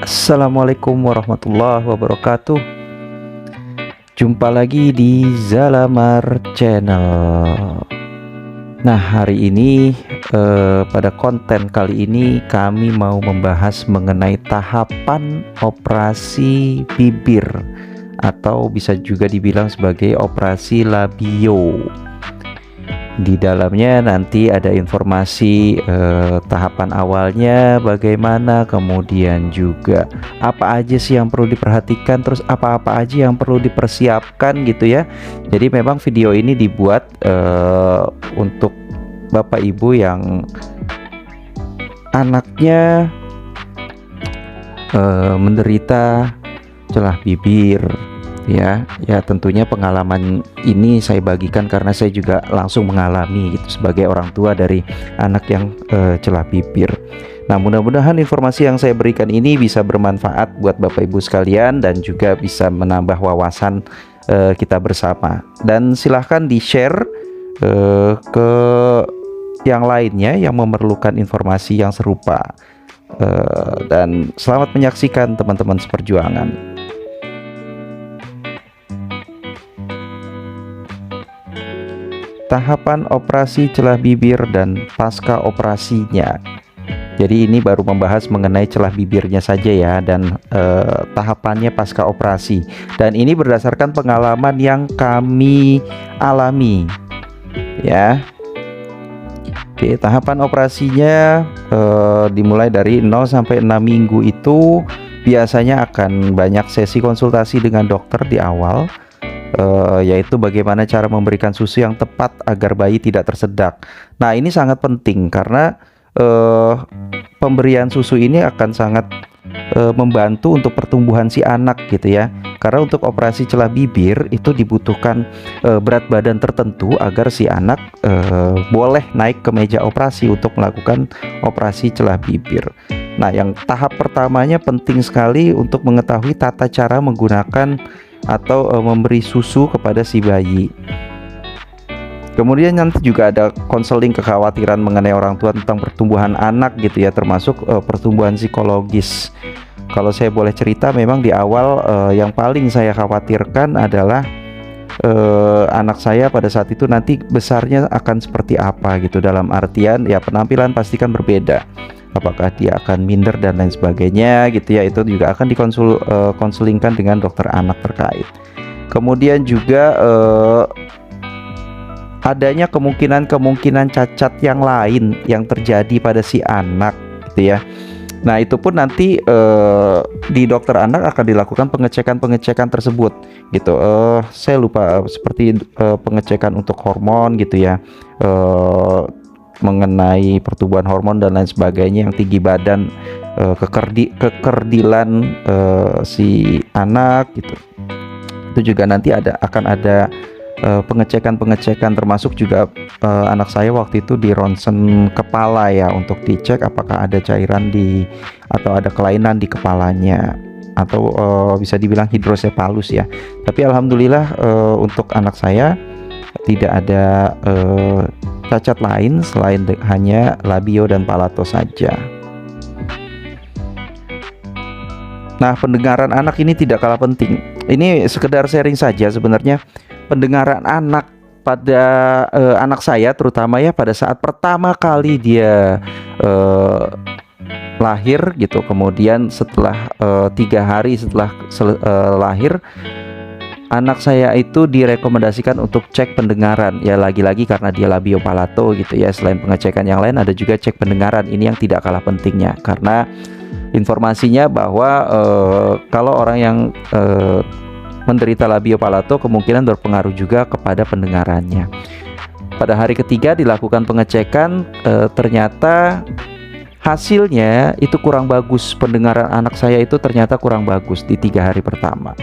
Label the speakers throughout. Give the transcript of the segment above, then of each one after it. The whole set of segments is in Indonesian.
Speaker 1: Assalamualaikum warahmatullahi wabarakatuh. Jumpa lagi di Zalamar Channel. Nah, hari ini pada konten kali ini kami mau membahas mengenai tahapan operasi bibir atau bisa juga dibilang sebagai operasi labio. Di dalamnya nanti ada informasi tahapan awalnya bagaimana, kemudian juga apa aja sih yang perlu diperhatikan, terus apa-apa aja yang perlu dipersiapkan gitu ya. Jadi memang video ini dibuat untuk Bapak Ibu yang anaknya menderita celah bibir. Ya tentunya pengalaman ini saya bagikan karena saya juga langsung mengalami gitu sebagai orang tua dari anak yang celah bibir. Nah, mudah-mudahan informasi yang saya berikan ini bisa bermanfaat buat Bapak Ibu sekalian dan juga bisa menambah wawasan kita bersama. Dan silahkan di-share ke yang lainnya yang memerlukan informasi yang serupa. Dan selamat menyaksikan teman-teman seperjuangan. Tahapan operasi celah bibir dan pasca operasinya. Jadi ini baru membahas mengenai celah bibirnya saja ya, dan tahapannya pasca operasi. Dan ini berdasarkan pengalaman yang kami alami ya. Oke, tahapan operasinya dimulai dari 0 sampai 6 minggu itu biasanya akan banyak sesi konsultasi dengan dokter di awal. Yaitu bagaimana cara memberikan susu yang tepat agar bayi tidak tersedak. Nah, ini sangat penting karena pemberian susu ini akan sangat membantu untuk pertumbuhan si anak gitu ya. Karena untuk operasi celah bibir itu dibutuhkan berat badan tertentu agar si anak boleh naik ke meja operasi untuk melakukan operasi celah bibir. Nah, yang tahap pertamanya penting sekali untuk mengetahui tata cara menggunakan atau memberi susu kepada si bayi. Kemudian nanti juga ada konseling kekhawatiran mengenai orang tua tentang pertumbuhan anak gitu ya, termasuk pertumbuhan psikologis. Kalau saya boleh cerita, memang di awal yang paling saya khawatirkan adalah anak saya pada saat itu nanti besarnya akan seperti apa gitu, dalam artian ya penampilan pastikan berbeda. Apakah dia akan minder dan lain sebagainya gitu ya, itu juga akan konselingkan dengan dokter anak terkait. Kemudian juga adanya kemungkinan cacat yang lain yang terjadi pada si anak gitu ya. Nah, itu pun nanti di dokter anak akan dilakukan pengecekan tersebut gitu. Saya lupa seperti pengecekan untuk hormon gitu ya, mengenai pertumbuhan hormon dan lain sebagainya, yang tinggi badan, kekerdilan si anak gitu. Itu juga nanti akan ada pengecekan termasuk juga anak saya waktu itu di ronsen kepala ya, untuk dicek apakah ada cairan atau ada kelainan di kepalanya, atau bisa dibilang hidrosefalus ya. Tapi alhamdulillah untuk anak saya tidak ada cacat lain selain hanya labio dan palato saja. Nah, pendengaran anak ini tidak kalah penting. Ini sekedar sharing saja sebenarnya. Pendengaran anak pada anak saya terutama ya, pada saat pertama kali dia lahir gitu, kemudian setelah 3 hari setelah lahir, anak saya itu direkomendasikan untuk cek pendengaran ya, lagi-lagi karena dia labio palato gitu ya. Selain pengecekan yang lain, ada juga cek pendengaran. Ini yang tidak kalah pentingnya karena informasinya bahwa kalau orang yang menderita labio palato kemungkinan berpengaruh juga kepada pendengarannya. Pada hari ketiga dilakukan pengecekan, ternyata hasilnya itu kurang bagus. Pendengaran anak saya itu ternyata kurang bagus di 3 hari pertama.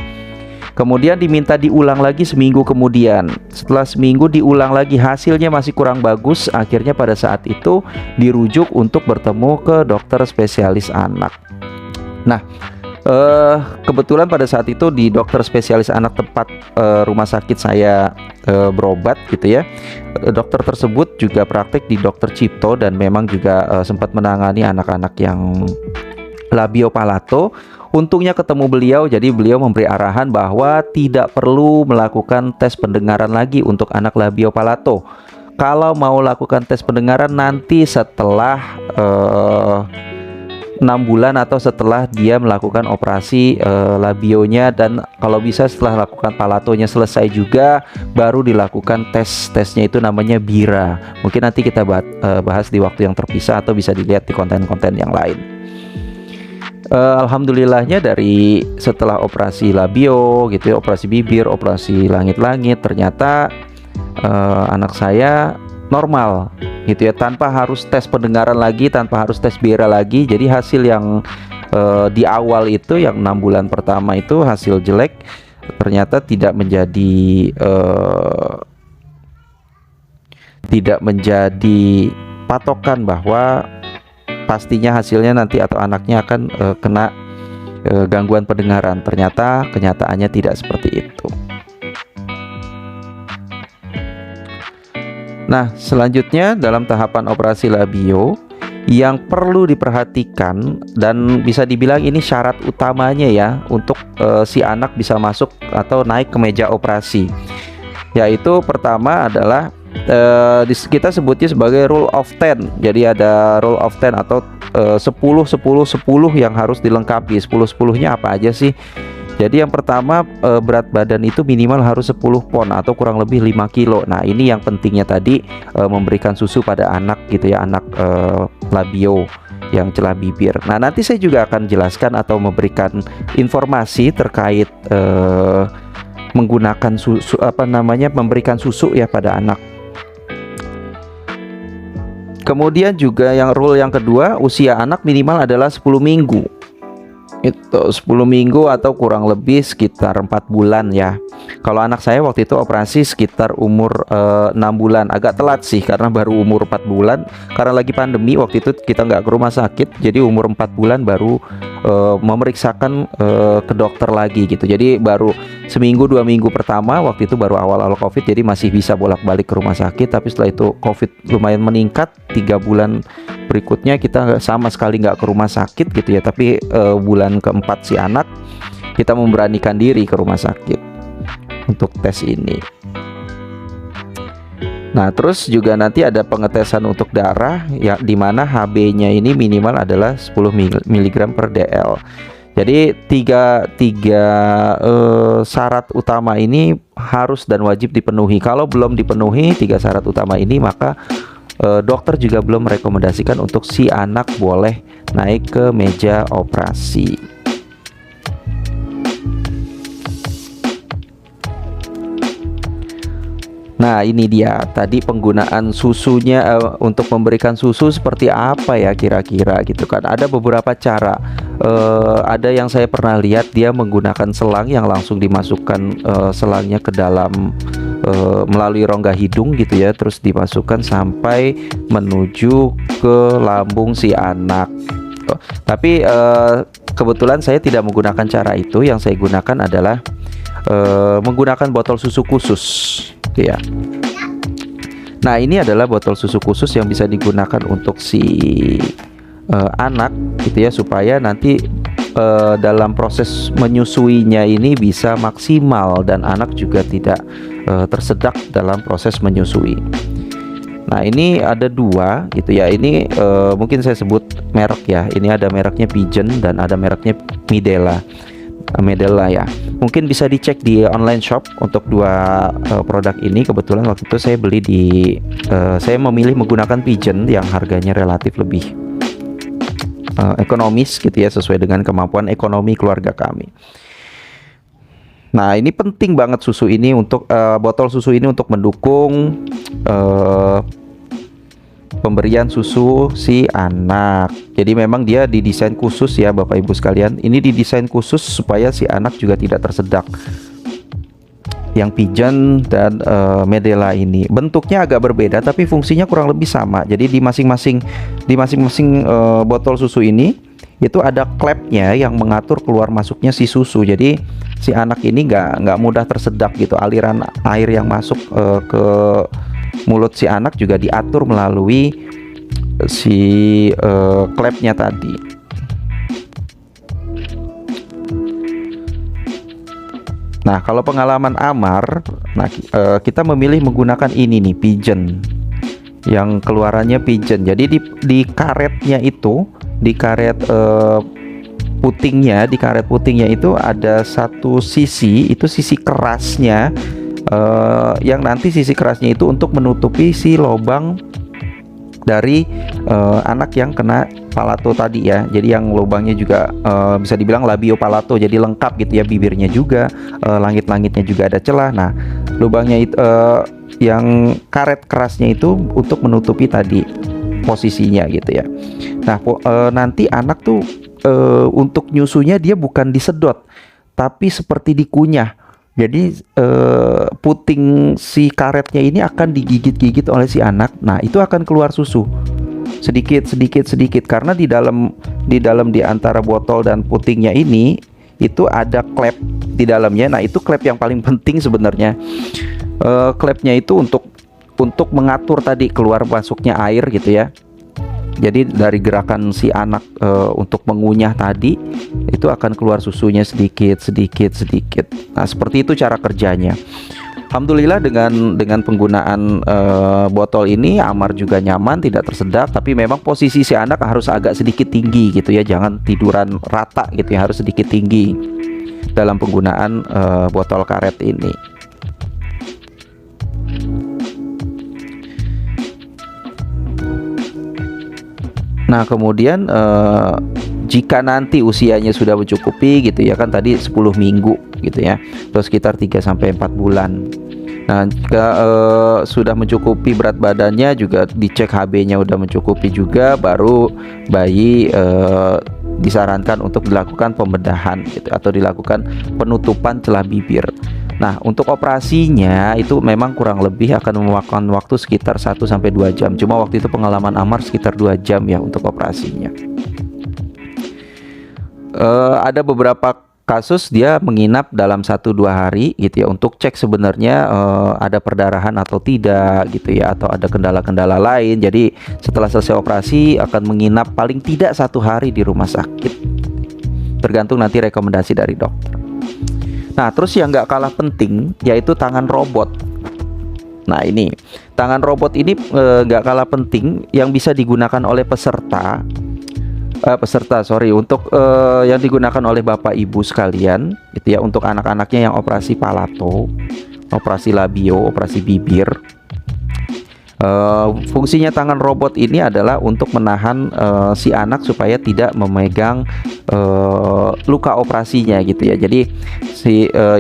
Speaker 1: Kemudian diminta diulang lagi seminggu kemudian. Setelah seminggu diulang lagi, hasilnya masih kurang bagus. Akhirnya pada saat itu dirujuk untuk bertemu ke dokter spesialis anak. Nah, kebetulan pada saat itu di dokter spesialis anak tempat rumah sakit saya berobat gitu ya, dokter tersebut juga praktek di Dokter Cipto dan memang juga sempat menangani anak-anak yang labio palato. Untungnya ketemu beliau, jadi beliau memberi arahan bahwa tidak perlu melakukan tes pendengaran lagi untuk anak labio palato. Kalau mau lakukan tes pendengaran nanti setelah 6 bulan atau setelah dia melakukan operasi labionya, dan kalau bisa setelah lakukan palatonya selesai juga baru dilakukan tesnya, itu namanya BIRA. Mungkin nanti kita bahas di waktu yang terpisah atau bisa dilihat di konten-konten yang lain. Alhamdulillahnya dari setelah operasi labio gitu ya, operasi bibir, operasi langit-langit, ternyata anak saya normal gitu ya, tanpa harus tes pendengaran lagi, tanpa harus tes BIRA lagi. Jadi hasil yang di awal itu, yang 6 bulan pertama itu hasil jelek, ternyata tidak menjadi patokan bahwa pastinya hasilnya nanti atau anaknya akan kena gangguan pendengaran. Ternyata kenyataannya tidak seperti itu. Nah, selanjutnya dalam tahapan operasi labio yang perlu diperhatikan, dan bisa dibilang ini syarat utamanya ya untuk si anak bisa masuk atau naik ke meja operasi, yaitu pertama adalah kita sebutnya sebagai rule of 10. Jadi ada rule of 10 atau 10 10 10 yang harus dilengkapi. 10-10-nya apa aja sih? Jadi yang pertama, berat badan itu minimal harus 10 pon atau kurang lebih 5 kilo. Nah, ini yang pentingnya tadi, memberikan susu pada anak gitu ya, anak labio yang celah bibir. Nah, nanti saya juga akan jelaskan atau memberikan informasi terkait menggunakan susu, memberikan susu ya pada anak. Kemudian juga yang rule yang kedua, usia anak minimal adalah 10 minggu. Itu 10 minggu atau kurang lebih sekitar 4 bulan ya. Kalau anak saya waktu itu operasi sekitar umur 6 bulan. Agak telat sih karena baru umur 4 bulan. Karena lagi pandemi waktu itu kita nggak ke rumah sakit. Jadi umur 4 bulan baru memeriksakan ke dokter lagi gitu. Jadi baru seminggu 2 minggu pertama waktu itu baru awal-awal COVID. Jadi masih bisa bolak-balik ke rumah sakit. Tapi setelah itu COVID lumayan meningkat, 3 bulan berikutnya kita sama sekali nggak ke rumah sakit gitu ya. Tapi bulan keempat si anak kita memberanikan diri ke rumah sakit untuk tes ini. Nah, terus juga nanti ada pengetesan untuk darah ya, dimana HB-nya ini minimal adalah 10 mg per dl. Jadi tiga syarat utama ini harus dan wajib dipenuhi. Kalau belum dipenuhi 3 syarat utama ini, maka dokter juga belum merekomendasikan untuk si anak boleh naik ke meja operasi. Nah, ini dia tadi penggunaan susunya, untuk memberikan susu seperti apa ya kira-kira gitu kan. Ada beberapa cara. Ada yang saya pernah lihat dia menggunakan selang yang langsung dimasukkan selangnya ke dalam melalui rongga hidung gitu ya, terus dimasukkan sampai menuju ke lambung si anak. Tapi kebetulan saya tidak menggunakan cara itu. Yang saya gunakan adalah menggunakan botol susu khusus ya. Nah, ini adalah botol susu khusus yang bisa digunakan untuk si anak gitu ya, supaya nanti dalam proses menyusuinya ini bisa maksimal dan anak juga tidak tersedak dalam proses menyusui. Nah, ini ada 2 gitu ya. Ini mungkin saya sebut merek ya. Ini ada mereknya Pigeon dan ada mereknya Medela ya. Mungkin bisa dicek di online shop untuk 2 produk ini. Kebetulan waktu itu saya beli saya memilih menggunakan Pigeon yang harganya relatif lebih ekonomis gitu ya, sesuai dengan kemampuan ekonomi keluarga kami. Nah, ini penting banget susu ini untuk botol susu ini untuk mendukung pemberian susu si anak. Jadi memang dia didesain khusus ya Bapak Ibu sekalian. Ini didesain khusus supaya si anak juga tidak tersedak. Yang Pigeon dan Medela ini bentuknya agak berbeda tapi fungsinya kurang lebih sama. Jadi di masing-masing botol susu ini itu ada klepnya yang mengatur keluar masuknya si susu. Jadi si anak ini nggak mudah tersedak gitu. Aliran air yang masuk ke mulut si anak juga diatur melalui si klepnya tadi. Nah, kalau pengalaman Amar, nah kita memilih menggunakan ini nih, pigeon, yang keluarannya pigeon. Jadi di karetnya itu, di karet putingnya, di karet putingnya itu ada satu sisi, itu sisi kerasnya, yang nanti sisi kerasnya itu untuk menutupi si lubang dari anak yang kena palato tadi ya. Jadi yang lubangnya juga bisa dibilang labio palato, jadi lengkap gitu ya, bibirnya juga, langit-langitnya juga ada celah. Nah, lubangnya itu yang karet kerasnya itu untuk menutupi tadi posisinya gitu ya. Nah, nanti anak tuh untuk nyusunya dia bukan disedot, tapi seperti dikunyah. Jadi puting si karetnya ini akan digigit-gigit oleh si anak. Nah, itu akan keluar susu sedikit karena di antara botol dan putingnya ini itu ada klep di dalamnya. Nah, itu klep yang paling penting sebenarnya. Klepnya itu untuk mengatur tadi keluar masuknya air gitu ya. Jadi dari gerakan si anak untuk mengunyah tadi, itu akan keluar susunya sedikit. Nah, seperti itu cara kerjanya. Alhamdulillah dengan penggunaan botol ini, Amar juga nyaman, tidak tersedak. Tapi memang posisi si anak harus agak sedikit tinggi gitu ya, jangan tiduran rata gitu ya, harus sedikit tinggi dalam penggunaan botol karet ini. Nah, kemudian jika nanti usianya sudah mencukupi gitu ya, kan tadi 10 minggu gitu ya, atau sekitar 3-4 bulan. Nah, jika sudah mencukupi berat badannya, juga dicek HB-nya udah mencukupi juga, baru bayi disarankan untuk dilakukan pembedahan gitu, atau dilakukan penutupan celah bibir. Nah, untuk operasinya itu memang kurang lebih akan memakan waktu sekitar 1-2 jam. Cuma waktu itu pengalaman Amar sekitar 2 jam ya untuk operasinya. Ada beberapa kasus dia menginap dalam 1-2 hari gitu ya, untuk cek sebenarnya ada perdarahan atau tidak gitu ya, atau ada kendala-kendala lain. Jadi setelah selesai operasi akan menginap paling tidak 1 hari di rumah sakit, tergantung nanti rekomendasi dari dokter. Nah, terus yang nggak kalah penting yaitu tangan robot. Nah, ini tangan robot ini nggak kalah penting, yang bisa digunakan oleh untuk yang digunakan oleh bapak ibu sekalian gitu ya, untuk anak-anaknya yang operasi palato, operasi labio, operasi bibir. Fungsinya tangan robot ini adalah untuk menahan si anak supaya tidak memegang luka operasinya gitu ya. Jadi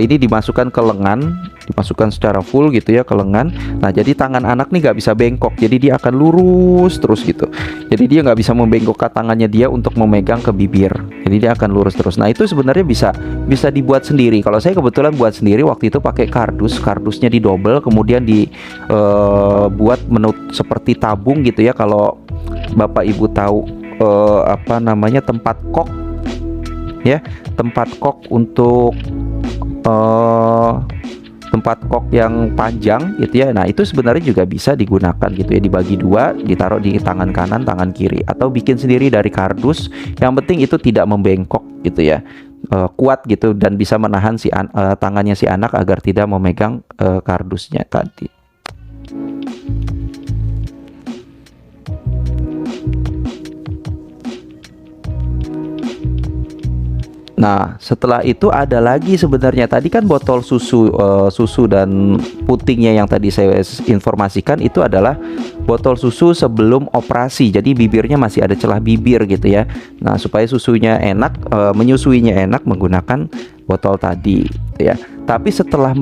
Speaker 1: ini dimasukkan ke lengan, dimasukkan secara full gitu ya ke lengan. Nah, jadi tangan anak nih nggak bisa bengkok, jadi dia akan lurus terus gitu. Jadi dia nggak bisa membengkokkan tangannya dia untuk memegang ke bibir, jadi dia akan lurus terus. Nah, itu sebenarnya bisa dibuat sendiri. Kalau saya kebetulan buat sendiri waktu itu pakai kardusnya didobel, kemudian dibuat seperti tabung gitu ya. Kalau bapak ibu tahu apa namanya, tempat kok ya, tempat kok untuk tempat kok yang panjang gitu ya. Nah, itu sebenarnya juga bisa digunakan gitu ya, dibagi 2, ditaruh di tangan kanan, tangan kiri, atau bikin sendiri dari kardus. Yang penting itu tidak membengkok gitu ya, kuat gitu, dan bisa menahan tangannya si anak agar tidak memegang kardusnya tadi. Nah, setelah itu ada lagi sebenarnya, tadi kan botol susu dan putingnya yang tadi saya informasikan itu adalah botol susu sebelum operasi. Jadi bibirnya masih ada celah bibir gitu ya. Nah, supaya susunya enak, menyusuinya enak menggunakan botol tadi gitu ya. Tapi setelah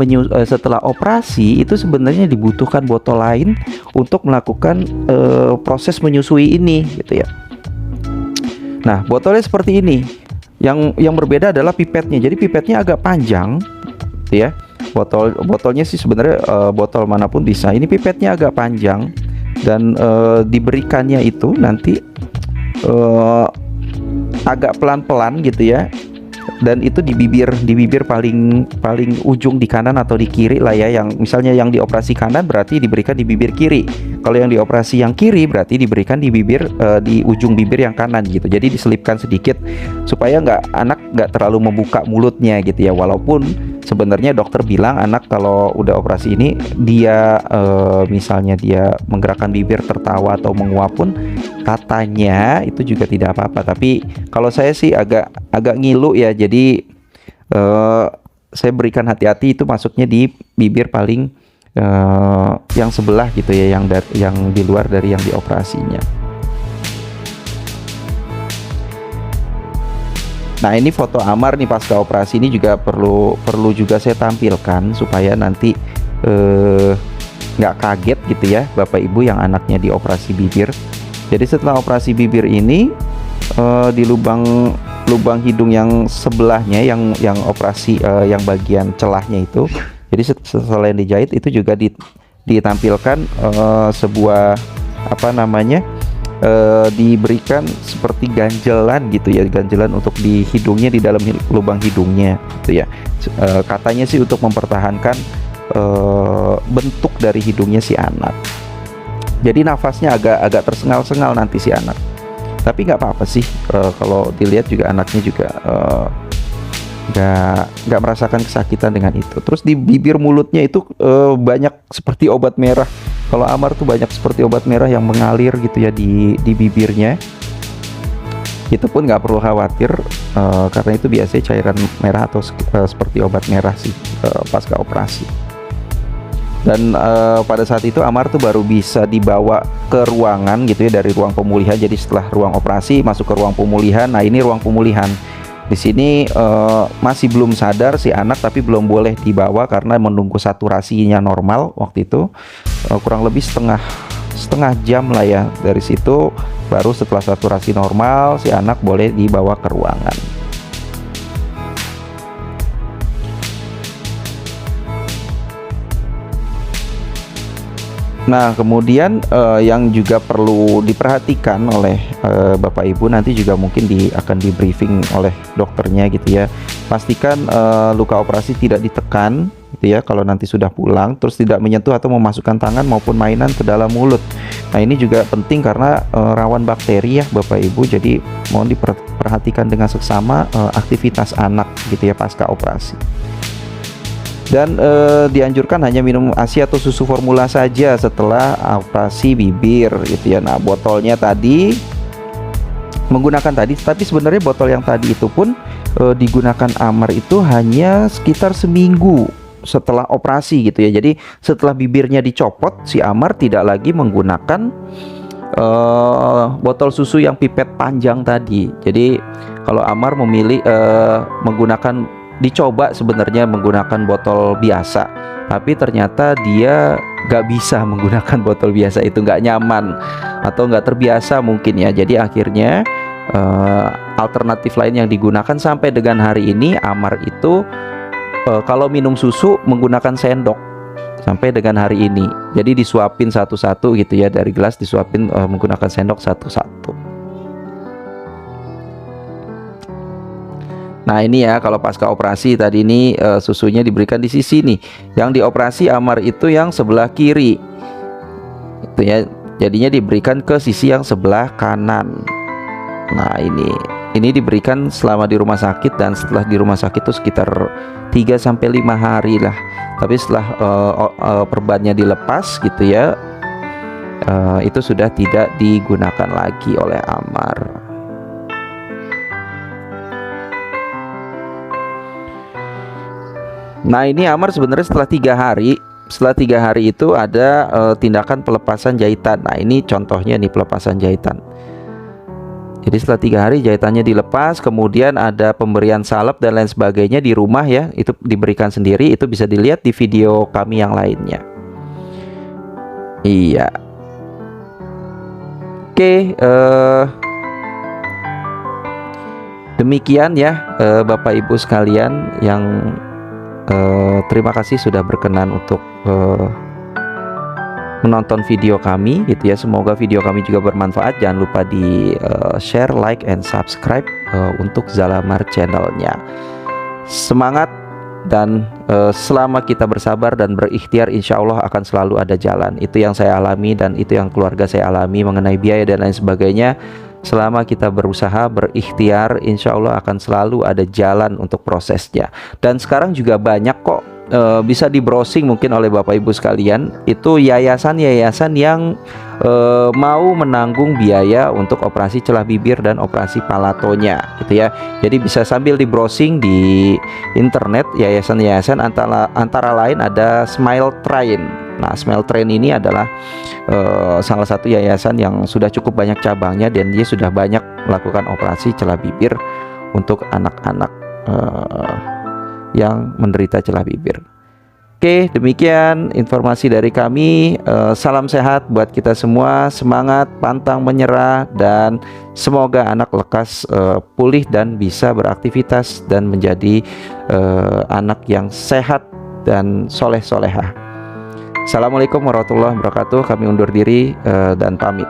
Speaker 1: operasi itu sebenarnya dibutuhkan botol lain untuk melakukan proses menyusui ini gitu ya. Nah, botolnya seperti ini. Yang berbeda adalah pipetnya. Jadi pipetnya agak panjang gitu ya. Botolnya sih sebenarnya botol manapun bisa. Ini pipetnya agak panjang, dan diberikannya itu nanti agak pelan-pelan gitu ya. Dan itu di bibir paling ujung di kanan atau di kiri lah ya. Yang misalnya yang dioperasi kanan berarti diberikan di bibir kiri. Kalau yang dioperasi yang kiri berarti diberikan di bibir di ujung bibir yang kanan gitu. Jadi diselipkan sedikit supaya anak nggak terlalu membuka mulutnya gitu ya. Walaupun sebenarnya dokter bilang anak kalau udah operasi ini dia misalnya dia menggerakkan bibir, tertawa atau menguap pun katanya itu juga tidak apa-apa. Tapi kalau saya sih agak ngilu ya, jadi saya berikan hati-hati, itu masuknya di bibir paling yang sebelah gitu ya, yang di luar dari yang dioperasinya. Nah, ini foto Amar nih pasca operasi, ini juga perlu juga saya tampilkan supaya nanti nggak kaget gitu ya Bapak Ibu yang anaknya dioperasi bibir. Jadi setelah operasi bibir ini di lubang hidung yang sebelahnya, yang operasi yang bagian celahnya itu, jadi selain dijahit itu juga ditampilkan sebuah apa namanya, diberikan seperti ganjelan gitu ya, ganjelan untuk di hidungnya, di dalam lubang hidungnya gitu ya. Katanya sih untuk mempertahankan bentuk dari hidungnya si anak. Jadi nafasnya agak tersengal-sengal nanti si anak. Tapi nggak apa-apa sih, kalau dilihat juga anaknya juga nggak merasakan kesakitan dengan itu. Terus di bibir mulutnya itu banyak seperti obat merah. Kalau Amar tuh banyak seperti obat merah yang mengalir gitu ya di bibirnya. Itu pun nggak perlu khawatir, karena itu biasanya cairan merah atau seperti obat merah sih pasca operasi. Dan pada saat itu Amar tuh baru bisa dibawa ke ruangan gitu ya, dari ruang pemulihan. Jadi setelah ruang operasi masuk ke ruang pemulihan. Nah, ini ruang pemulihan. Di sini masih belum sadar si anak, tapi belum boleh dibawa karena menunggu saturasinya normal waktu itu. Kurang lebih setengah jam lah ya. Dari situ baru setelah saturasi normal si anak boleh dibawa ke ruangan. Nah, kemudian yang juga perlu diperhatikan oleh Bapak Ibu, nanti juga mungkin akan di briefing oleh dokternya gitu ya. Pastikan luka operasi tidak ditekan gitu ya kalau nanti sudah pulang, terus tidak menyentuh atau memasukkan tangan maupun mainan ke dalam mulut. Nah, ini juga penting karena rawan bakteri ya Bapak Ibu, jadi mohon diperhatikan dengan seksama aktivitas anak gitu ya pasca operasi. Dan dianjurkan hanya minum ASI atau susu formula saja setelah operasi bibir gitu ya. Nah, botolnya tadi menggunakan tadi, tapi sebenarnya botol yang tadi itu pun digunakan Amar itu hanya sekitar seminggu setelah operasi gitu ya. Jadi setelah bibirnya dicopot, si Amar tidak lagi menggunakan botol susu yang pipet panjang tadi. Jadi kalau Amar memilih dicoba sebenarnya menggunakan botol biasa, tapi ternyata dia gak bisa menggunakan botol biasa, itu gak nyaman atau gak terbiasa mungkin ya. Jadi akhirnya alternatif lain yang digunakan sampai dengan hari ini Amar itu kalau minum susu menggunakan sendok sampai dengan hari ini. Jadi disuapin satu-satu gitu ya, dari gelas disuapin menggunakan sendok satu-satu. Nah, ini ya kalau pasca operasi tadi ini susunya diberikan di sisi nih. Yang dioperasi Amar itu yang sebelah kiri. Itu ya. Jadinya diberikan ke sisi yang sebelah kanan. Nah, ini diberikan selama di rumah sakit, dan setelah di rumah sakit itu sekitar 3 sampai 5 hari lah. Tapi setelah perbannya dilepas gitu ya, itu sudah tidak digunakan lagi oleh Amar. Nah, ini Amar sebenarnya setelah 3 hari. Setelah 3 hari itu ada tindakan pelepasan jahitan. Nah, ini contohnya nih pelepasan jahitan. Jadi setelah 3 hari jahitannya dilepas, kemudian ada pemberian salep dan lain sebagainya di rumah ya. Itu diberikan sendiri, itu bisa dilihat di video kami yang lainnya. Iya. Oke, demikian ya Bapak Ibu sekalian yang terima kasih sudah berkenan untuk menonton video kami gitu ya. Semoga video kami juga bermanfaat. Jangan lupa di share, like, and subscribe untuk Zalamar channelnya. Semangat, dan selama kita bersabar dan berikhtiar, insya Allah akan selalu ada jalan. Itu yang saya alami dan itu yang keluarga saya alami mengenai biaya dan lain sebagainya. selama kita berusaha, berikhtiar, insya Allah akan selalu ada jalan untuk prosesnya. Dan sekarang juga banyak kok, bisa di browsing mungkin oleh Bapak Ibu sekalian, itu yayasan-yayasan yang mau menanggung biaya untuk operasi celah bibir dan operasi palatonya gitu ya. Jadi bisa sambil di browsing di internet, yayasan-yayasan antara lain ada Smile Train. Nah, Smile Train ini adalah salah satu yayasan yang sudah cukup banyak cabangnya, dan dia sudah banyak melakukan operasi celah bibir untuk anak-anak yang menderita celah bibir. Oke, demikian informasi dari kami. Salam sehat buat kita semua, semangat, pantang menyerah, dan semoga anak lekas pulih dan bisa beraktivitas dan menjadi anak yang sehat dan soleh-solehah. Assalamualaikum warahmatullahi wabarakatuh. Kami undur diri dan pamit.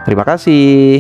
Speaker 1: Terima kasih.